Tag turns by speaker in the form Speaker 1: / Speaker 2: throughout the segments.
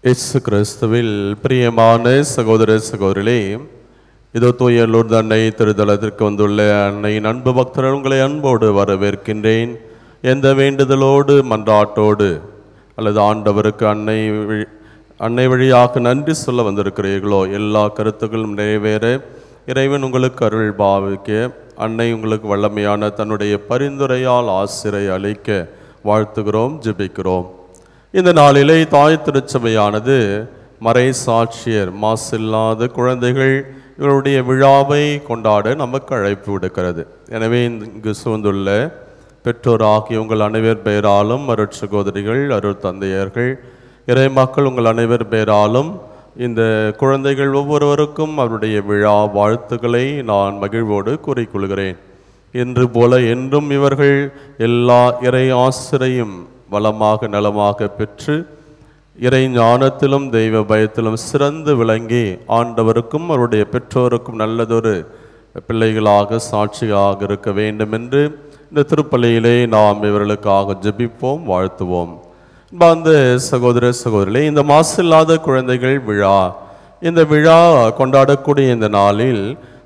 Speaker 1: இயேசு கிறிஸ்துவில் பிரியமான சகோதர சகோதரிகளே, இதோ தூய லூர்து அன்னை திருத்தலத்திற்கு வந்துள்ள அன்னையின் அன்பு பக்தர்கள் உங்களை அன்போடு வரவேற்கின்றேன். எந்த வேண்டுதலோடு மன்றாட்டோடு அல்லது ஆண்டவருக்கு அன்னை வழியாக நன்றி சொல்ல வந்திருக்கிறீர்களோ எல்லா கருத்துக்களும் நிறைவேற இறைவன் உங்களுக்கு அருள் பாவிக்க, அன்னை உங்களுக்கு வல்லமையான தன்னுடைய பரிந்துரையால் ஆசிரை அளிக்க வாழ்த்துகிறோம், ஜெபிக்கிறோம். இந்த நாளிலே தாய் திருச்சபையானது மறை சாட்சியர் மாசில்லாத குழந்தைகள் இவருடைய விழாவை கொண்டாட நமக்கு அழைப்பு விடுக்கிறது. எனவே இங்கு சூழ்ந்துள்ள பெற்றோர் ஆகிய உங்கள் அனைவர் பெயராலும், அருட்சகோதரிகள், அருள் தந்தையர்கள், இறை மக்கள் உங்கள் அனைவர் பெயராலும் இந்த குழந்தைகள் ஒவ்வொருவருக்கும் அவருடைய விழா வாழ்த்துக்களை நான் மகிழ்வோடு கூறிக்கொள்கிறேன். இன்று போல என்றும் இவர்கள் எல்லா இறை ஆசிரையும் வளமாக நலமாக பெற்று இறை ஞானத்திலும் தெய்வ பயத்திலும் சிறந்து விளங்கி ஆண்டவருக்கும் அவருடைய பெற்றோருக்கும் நல்லதொரு பிள்ளைகளாக சாட்சியாக இருக்க வேண்டும் என்று இந்த திருப்பலியிலே நாம் இவர்களுக்காக ஜெபிப்போம், வாழ்த்துவோம். அந்த சகோதர சகோதரிகளே, இந்த மாசில்லாத குழந்தைகள் விழா, இந்த விழா கொண்டாடக்கூடிய இந்த நாளில்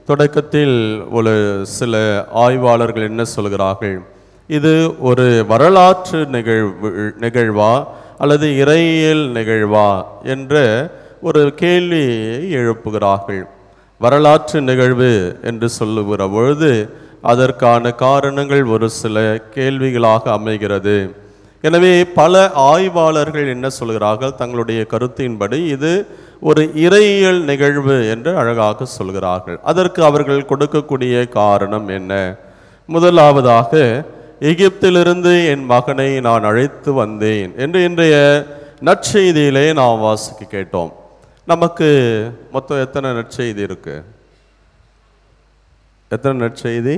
Speaker 1: தொடக்கத்தில் ஒரு சில ஆய்வாளர்கள் என்ன சொல்கிறார்கள், இது ஒரு வரலாற்று நிகழ்வா அல்லது இறையியல் நிகழ்வா என்ற ஒரு கேள்வியை எழுப்புகிறார்கள். வரலாற்று நிகழ்வு என்று சொல்லுகிற பொழுது அதற்கான காரணங்கள் ஒரு சில கேள்விகளாக அமைகிறது. எனவே பல ஆய்வாளர்கள் என்ன சொல்கிறார்கள், தங்களுடைய கருத்தின்படி இது ஒரு இறையியல் நிகழ்வு என்று அழகாக சொல்கிறார்கள். அதற்கு அவர்கள் கொடுக்கக்கூடிய காரணம் என்ன? முதலாவதாக, எகிப்திலிருந்து என் மகனை நான் அழைத்து வந்தேன் என்று இன்றைய நற்செய்தியிலே நாம் வாசிக்க கேட்டோம். நமக்கு மொத்தம் எத்தனை நற்செய்தி இருக்கு? எத்தனை நற்செய்தி?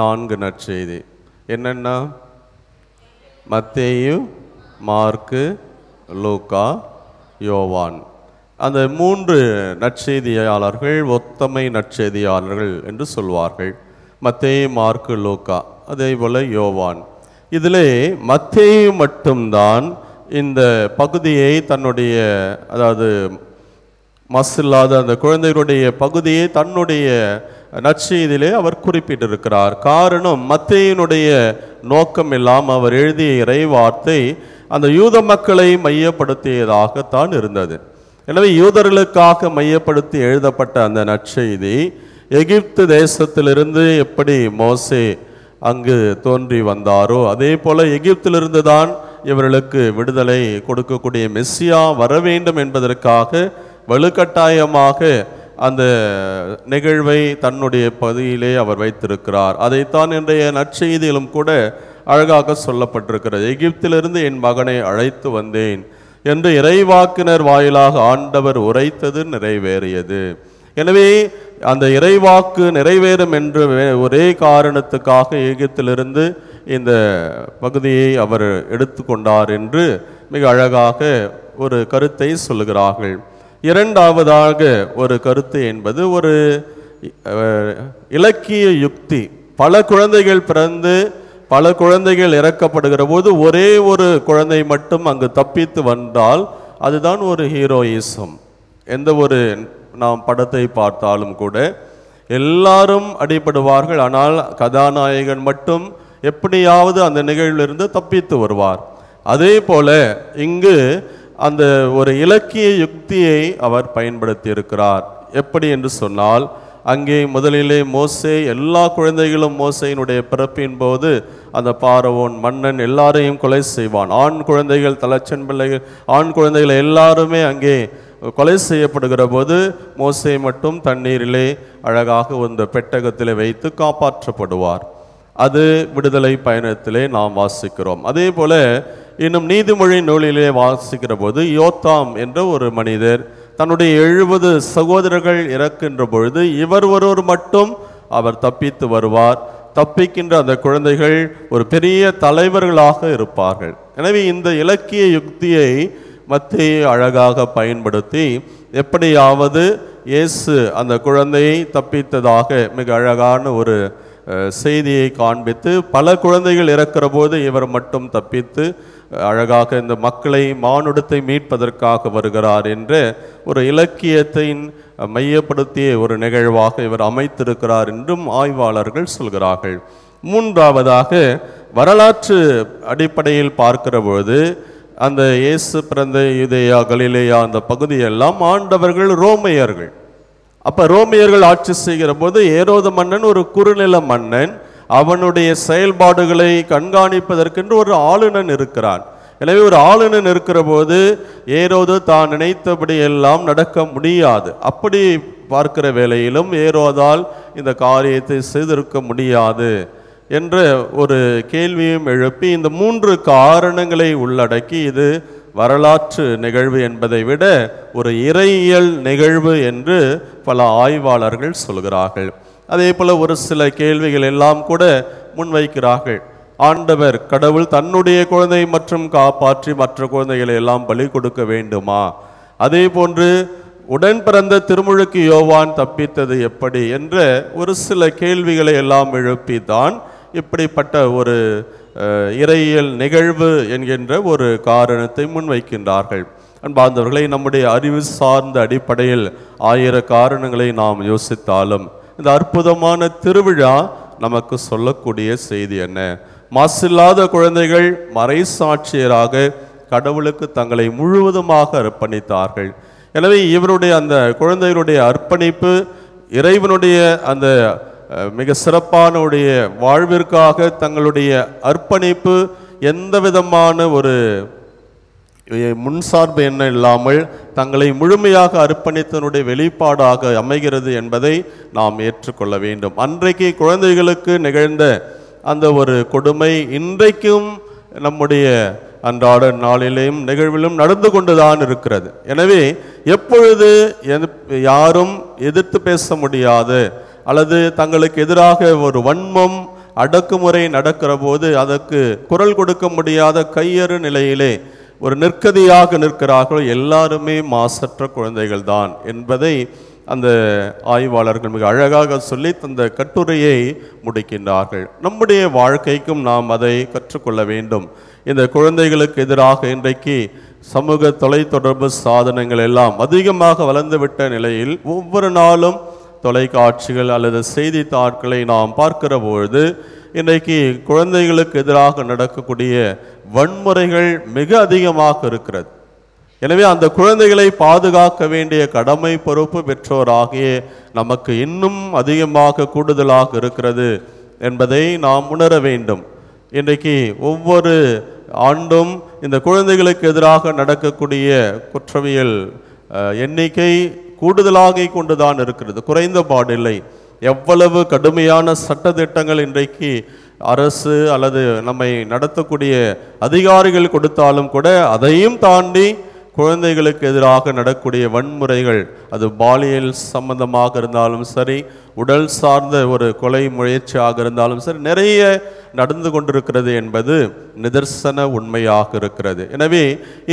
Speaker 1: 4 நற்செய்தி. என்னென்ன? மத்தேயு, மார்க்கு, லூக்கா, யோவான். அந்த 3 நற்செய்தியாளர்கள் ஒத்தமை நற்செய்தியாளர்கள் என்று சொல்வார்கள். மத்தேயு, மார்க்கு, லூக்கா, அதே போல யோவான். இதிலே மத்தேயு மட்டும்தான் இந்த பகுதியை தன்னுடைய, அதாவது மசில்லாத அந்த குழந்தைகளுடைய பகுதியை தன்னுடைய நற்செய்தியிலே அவர் குறிப்பிட்டிருக்கிறார். காரணம், மத்தேயுனுடைய நோக்கம் எல்லாம் அவர் எழுதிய இறை வார்த்தை அந்த யூத மக்களை மையப்படுத்தியதாகத்தான் இருந்தது. எனவே யூதர்களுக்காக மையப்படுத்தி எழுதப்பட்ட அந்த நற்செய்தி எகிப்து தேசத்திலிருந்து எப்படி மோசே அங்கு தோன்றி வந்தாரோ அதே போல எகிப்திலிருந்து தான் இவர்களுக்கு விடுதலை கொடுக்கக்கூடிய மெஸ்ஸியா வர வேண்டும் என்பதற்காக வலுக்கட்டாயமாக அந்த நிகழ்வை தன்னுடைய பகுதியிலே அவர் வைத்திருக்கிறார். அதைத்தான் இன்றைய நற்செய்தியிலும் கூட அழகாக சொல்லப்பட்டிருக்கிறது. எகிப்திலிருந்து என் மகனை அழைத்து வந்தேன் என்று இறைவாக்கினர் வாயிலாக ஆண்டவர் உரைத்தது நிறைவேறியது. எனவே அந்த இறைவாக்கு நிறைவேறும் என்று ஒரே காரணத்துக்காக எகிப்திலிருந்து இந்த பகுதியை அவர் எடுத்துக்கொண்டார் என்று மிக அழகாக ஒரு கருத்தை சொல்லுகிறார்கள். இரண்டாவதாக ஒரு கருத்து என்பது ஒரு இலக்கிய யுக்தி. பல குழந்தைகள் பிறந்து பல குழந்தைகள் இறக்கப்படுகிற போது ஒரே ஒரு குழந்தை மட்டும் அங்கு தப்பித்து வந்தால் அதுதான் ஒரு ஹீரோயிசம். எந்த ஒரு நாம் படத்தை பார்த்தாலும் கூட எல்லாரும் அடிபடுவார்கள், ஆனால் கதாநாயகன் மட்டும் எப்படியாவது அந்த நிகழ்விலிருந்து தப்பித்து வருவார். அதே போல இங்கு அந்த ஒரு இலக்கிய யுக்தியை அவர் பயன்படுத்தி இருக்கிறார். எப்படி என்று சொன்னால், அங்கே முதலிலே மோசே, எல்லா குழந்தைகளும் மோசையினுடைய பிறப்பின் போது அந்த பார்வோன் மன்னன் எல்லாரையும் கொலை செய்வான். ஆண் குழந்தைகள், தலைச்சன் பிள்ளைகள், ஆண் குழந்தைகள் எல்லாருமே அங்கே கொலை செய்யப்படுகிற போது மோசே மட்டும் தண்ணீரிலே அழகாக இந்த பெட்டகத்திலே வைத்து காப்பாற்றப்படுவார். அது விடுதலை பயணத்திலே நாம் வாசிக்கிறோம். அதே போல இன்னும் நீதிமொழி நூலிலே வாசிக்கிற போது யோத்தாம் என்ற ஒரு மனிதர் தன்னுடைய 70 சகோதரர்கள் இறக்கின்ற பொழுது இவர் ஒருவர் மட்டும் அவர் தப்பித்து வருவார். தப்பிக்கின்ற அந்த குழந்தைகள் ஒரு பெரிய தலைவர்களாக இருப்பார்கள். எனவே இந்த இலக்கிய யுக்தியை மத்தேயு அழகாக பயன்படுத்தி எப்படியாவது இயேசு அந்த குழந்தையை தப்பித்ததாக மிக அழகான ஒரு செய்தியை காண்பித்து பல குழந்தைகள் இறக்கிற போது இவர் மட்டும் தப்பித்து அழகாக இந்த மக்களை மானுடத்தை மீட்பதற்காக வருகிறார் என்ற ஒரு இலக்கியத்தை மையப்படுத்திய ஒரு நிகழ்வாக இவர் அமைத்திருக்கிறார் என்றும் ஆய்வாளர்கள் சொல்கிறார்கள். மூன்றாவதாக வரலாற்று அடிப்படையில் பார்க்கிற பொழுது அந்த இயேசு பிறந்த யூதேயா கலிலேயா அந்த பகுதியெல்லாம் ஆண்டவர்கள் ரோமையர்கள். அப்போ ரோமியர்கள் ஆட்சி செய்கிற போது ஏரோது மன்னன் ஒரு குறுநில மன்னன், அவனுடைய செயல்பாடுகளை கண்காணிப்பதற்கென்று ஒரு ஆளுநன் இருக்கிறான். எனவே ஒரு ஆளுநன் இருக்கிற போது ஏரோது தான் நினைத்தபடி எல்லாம் நடக்க முடியாது. அப்படி பார்க்கிற வேளையிலும் ஏரோதால் இந்த காரியத்தை செய்திருக்க முடியாது என்ற ஒரு கேள்வியும் எழுப்பி இந்த 3 காரணங்களை உள்ளடக்கி இது வரலாற்று நிகழ்வு என்பதை விட ஒரு இறையியல் நிகழ்வு என்று பல ஆய்வாளர்கள் சொல்கிறார்கள். அதே போல ஒரு சில கேள்விகள் எல்லாம் கூட முன்வைக்கிறார்கள். ஆண்டவர் கடவுள் தன்னுடைய குழந்தை மற்றும் காப்பாற்றி மற்ற குழந்தைகளை எல்லாம் பலி கொடுக்க வேண்டுமா? அதே போன்று உடன் பிறந்த திருமுழுக்கு யோவான் தப்பித்தது எப்படி என்ற ஒரு சில கேள்விகளை எல்லாம் எழுப்பித்தான் இப்படிப்பட்ட ஒரு இறையியல் நிகழ்வு என்கின்ற ஒரு காரணத்தை முன்வைக்கின்றார்கள். அன்பார்ந்தவர்களை, நம்முடைய அறிவு சார்ந்த அடிப்படையில் 1000 காரணங்களை நாம் யோசித்தாலும் இந்த அற்புதமான திருவிழா நமக்கு சொல்லக்கூடிய செய்தி என்ன? மாசில்லாத குழந்தைகள் மறைசாட்சியராக கடவுளுக்கு தங்களை முழுவதுமாக அர்ப்பணித்தார்கள். எனவே இவருடைய அந்த குழந்தைகளுடைய அர்ப்பணிப்பு இறைவனுடைய அந்த மிக சிறப்பான வாழ்விற்காக தங்களுடைய அர்ப்பணிப்பு எந்த விதமான ஒரு முன்சார்பு என்ன இல்லாமல் தங்களை முழுமையாக அர்ப்பணித்தனுடைய வெளிப்பாடாக அமைகிறது என்பதை நாம் ஏற்றுக்கொள்ள வேண்டும். அன்றைக்கு குழந்தைகளுக்கு நிகழ்ந்த அந்த ஒரு கொடுமை இன்றைக்கும் நம்முடைய அன்றாட நாளிலேயும் நிகழ்விலும் நடந்து கொண்டுதான் இருக்கிறது. எனவே எப்பொழுது யாரும் எதிர்த்து பேச முடியாது அல்லது தங்களுக்கு எதிராக ஒரு வன்மம் அடக்குமுறை நடக்கிற போது அதற்கு குரல் கொடுக்க முடியாத கையறு நிலையிலே ஒரு நிற்கதியாக நிற்கிறார்கள். எல்லாருமே மாசற்ற குழந்தைகள் தான் என்பதை அந்த ஆய்வாளர்கள் மிக அழகாக சொல்லி தந்த கட்டுரையை முடிக்கின்றார்கள். நம்முடைய வாழ்க்கைக்கும் நாம் அதை கற்றுக்கொள்ள வேண்டும். இந்த குழந்தைகளுக்கு எதிராக இன்றைக்கு சமூக தொலைத்தொடர்பு சாதனங்கள் எல்லாம் அதிகமாக வளர்ந்துவிட்ட நிலையில் ஒவ்வொரு நாளும் தொலைக்காட்சிகள் அல்லது செய்தித்தாட்களை நாம் பார்க்கிற பொழுது இன்றைக்கு குழந்தைகளுக்கு எதிராக நடக்கக்கூடிய வன்முறைகள் மிக அதிகமாக இருக்கிறது. எனவே அந்த குழந்தைகளை பாதுகாக்க வேண்டிய கடமை பொறுப்பு பெற்றோராகிய நமக்கு இன்னும் அதிகமாக கூடுதலாக இருக்கிறது என்பதை நாம் உணர வேண்டும். இன்றைக்கு ஒவ்வொரு ஆண்டும் இந்த குழந்தைகளுக்கு எதிராக நடக்கக்கூடிய குற்றவியல் எண்ணிக்கை கூடுதலாக கொண்டுதான் இருக்கிறது, குறைந்த பாடில்லை. எவ்வளவு கடுமையான சட்டத்திட்டங்கள் இன்றைக்கு அரசு அல்லது நம்மை நடத்தக்கூடிய அதிகாரிகள் கொடுத்தாலும் கூட அதையும் தாண்டி குழந்தைகளுக்கு எதிராக நடக்கூடிய வன்முறைகள், அது பாலியல் சம்பந்தமாக இருந்தாலும் சரி, உடல் சார்ந்த ஒரு கொலை முயற்சியாக இருந்தாலும் சரி, நிறைய நடந்து கொண்டிருக்கிறது என்பது நிதர்சன உண்மையாக இருக்கிறது. எனவே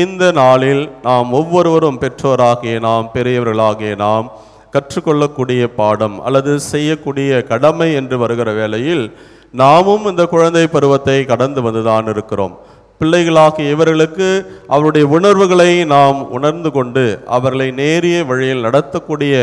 Speaker 1: இந்த நாளில் நாம் ஒவ்வொருவரும் பெற்றோராகிய நாம், பெரியவர்களாகிய நாம் கற்றுக்கொள்ளக்கூடிய பாடம் அல்லது செய்யக்கூடிய கடமை என்று வருகிற வேளையில் நாமும் இந்த குழந்தை பருவத்தை கடந்து வந்துதான் இருக்கிறோம். பிள்ளைகளாகிய இவர்களுக்கு அவருடைய உணர்வுகளை நாம் உணர்ந்து கொண்டு அவர்களை நேரிய வழியில் நடத்தக்கூடிய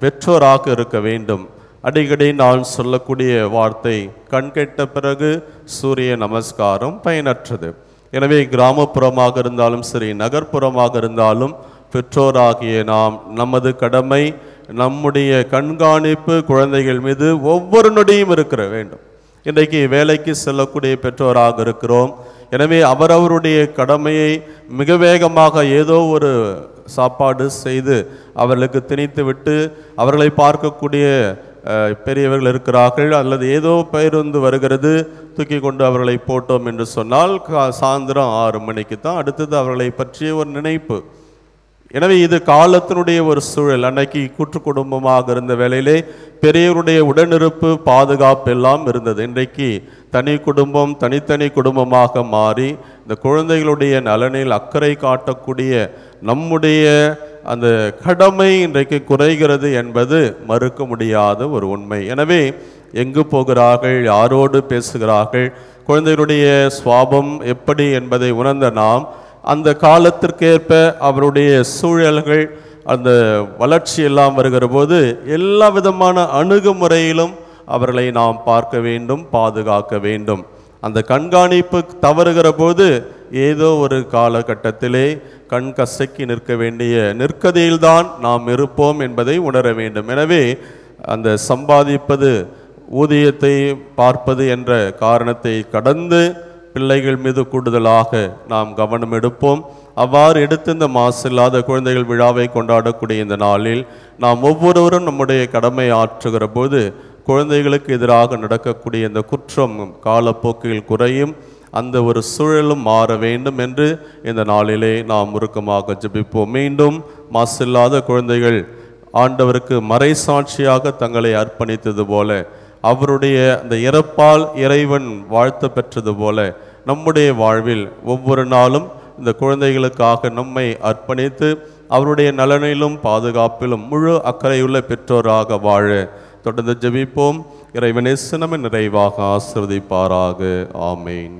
Speaker 1: பெற்றோராக இருக்க வேண்டும். அடிக்கடி நான் சொல்லக்கூடிய வார்த்தை, கண்கெட்ட பிறகு சூரிய நமஸ்காரம் பயனற்றது. எனவே கிராமப்புறமாக இருந்தாலும் சரி, நகர்ப்புறமாக இருந்தாலும் பெற்றோராகிய நாம் நமது கடமை, நம்முடைய கண்காணிப்பு குழந்தைகள் மீது ஒவ்வொரு நொடியும் இருக்கிற வேண்டும். இன்றைக்கு வேலைக்கு செல்லக்கூடிய பெற்றோராக இருக்கிறோம். எனவே அவரவருடைய கடமையை மிக வேகமாக ஏதோ ஒரு சாப்பாடு செய்து அவர்களுக்கு திணித்து விட்டு அவர்களை பார்க்கக்கூடிய பெரியவர்கள் இருக்கிறார்கள். அல்லது ஏதோ பேருந்து வருகிறது, தூக்கி கொண்டு அவர்களை போட்டோம் என்று சொன்னால் சாயந்தரம் 6 மணிக்கு தான் அடுத்தது அவர்களை பற்றிய ஒரு நினைப்பு. எனவே இது காலத்தினுடைய ஒரு சூழல். அன்னைக்கு கூட்டு குடும்பமாக இருந்த வேளையிலே பெரியவருடைய உடனிருப்பு, பாதுகாப்பு எல்லாம் இருந்தது. இன்றைக்கு தனி குடும்பம், தனித்தனி குடும்பமாக மாறி இந்த குழந்தைகளுடைய நலனில் அக்கறை காட்டக்கூடிய நம்முடைய அந்த கடமை இன்றைக்கு குறைகிறது என்பது மறுக்க முடியாத ஒரு உண்மை. எனவே எங்கு போகிறார்கள், யாரோடு பேசுகிறார்கள், குழந்தைகளுடைய சுவாபம் எப்படி என்பதை உணர்ந்த நாம் அந்த காலத்திற்கேற்ப அவருடைய சூழல்கள் அந்த வளர்ச்சி எல்லாம் வருகிற போது எல்லா விதமான அணுகுமுறையிலும் அவர்களை நாம் பார்க்க வேண்டும், பாதுகாக்க வேண்டும். அந்த கண்காணிப்பு தவறுகிற போது ஏதோ ஒரு காலகட்டத்திலே கண் கசக்கி நிற்க வேண்டிய நிற்கதியில்தான் நாம் இருப்போம் என்பதை உணர வேண்டும். எனவே அந்த சம்பாதிப்பது, ஊதியத்தை பார்ப்பது என்ற காரணத்தை கடந்து பிள்ளைகள் மீது கூடுதலாக நாம் கவனம் எடுப்போம். அவ்வாறு எடுத்து இந்த மாசில்லாத குழந்தைகள் விழாவை கொண்டாடக்கூடிய இந்த நாளில் நாம் ஒவ்வொருவரும் நம்முடைய கடமை ஆற்றுகிற போது குழந்தைகளுக்கு எதிராக நடக்கக்கூடிய இந்த குற்றம் காலப்போக்கில் குறையும், அந்த ஒரு சூழலும் மாற வேண்டும் என்று இந்த நாளிலே நாம் உருக்கமாக ஜெபிப்போம். மீண்டும் மாசில்லாத குழந்தைகள் ஆண்டவருக்கு மறைசாட்சியாக தங்களை அர்ப்பணித்தது போல, அவருடைய அந்த இறப்பால் இறைவன் வாழ்த்து பெற்றது போல, நம்முடைய வாழ்வில் ஒவ்வொரு நாளும் இந்த குழந்தைகளுக்காக நம்மை அர்ப்பணித்து அவருடைய நலனிலும் பாதுகாப்பிலும் முழு அக்கறையுள்ள பெற்றோராக வாழ தொடர்ந்து ஜெபிப்போம். இறைவனே சினமே நிறைவாக ஆசீர்வதிப்பாராக. ஆமேன்.